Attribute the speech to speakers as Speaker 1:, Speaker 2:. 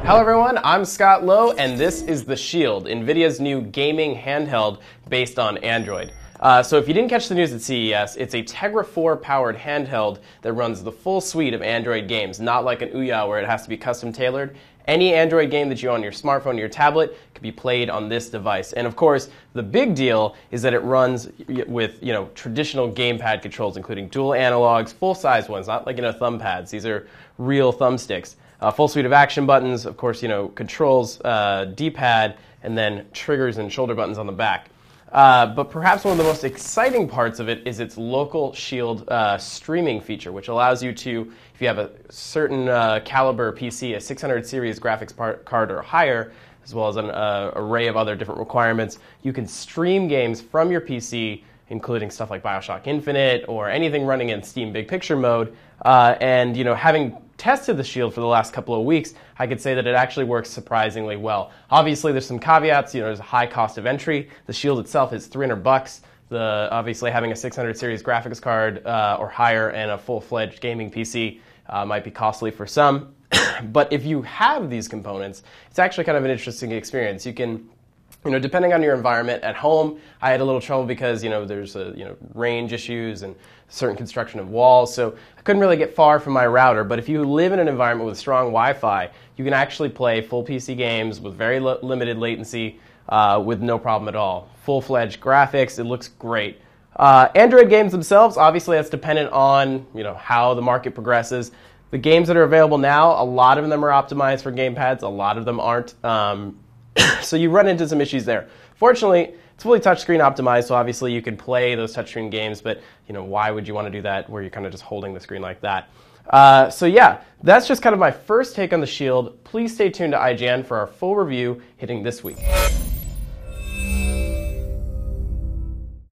Speaker 1: Hello everyone, I'm Scott Lowe, and this is the Shield, Nvidia's new gaming handheld based on Android. So if you didn't catch the news at CES, it's a Tegra 4 powered handheld that runs the full suite of Android games, not like an Ouya where it has to be custom tailored. Any Android game that you own on your smartphone or your tablet can be played on this device. And of course, the big deal is that it runs with traditional gamepad controls, including dual analogs, full-size ones, not like thumb pads. These are real thumbsticks. Full suite of action buttons, of course, controls, D-pad, and then triggers and shoulder buttons on the back. But perhaps one of the most exciting parts of it is its local Shield streaming feature, which allows you to, if you have a certain caliber PC, a 600 series graphics card or higher, as well as an array of other different requirements, you can stream games from your PC, including stuff like BioShock Infinite or anything running in Steam Big Picture mode. And having tested the Shield for the last couple of weeks, I could say that it actually works surprisingly well. Obviously, there's some caveats. There's a high cost of entry. The Shield itself is $300. Obviously, having a 600 series graphics card or higher and a full-fledged gaming PC might be costly for some. But if you have these components, it's actually kind of an interesting experience. You can, depending on your environment at home, I had a little trouble because, there's range issues and certain construction of walls, so I couldn't really get far from my router. But if you live in an environment with strong Wi-Fi, you can actually play full PC games with very limited latency with no problem at all. Full-fledged graphics, it looks great. Android games themselves, obviously that's dependent on, how the market progresses. The games that are available now, a lot of them are optimized for gamepads, a lot of them aren't. So you run into some issues there. Fortunately, it's fully touchscreen optimized, so obviously you can play those touchscreen games, but why would you want to do that where you're kind of just holding the screen like that? So yeah, that's just kind of my first take on the Shield. Please stay tuned to IGN for our full review hitting this week.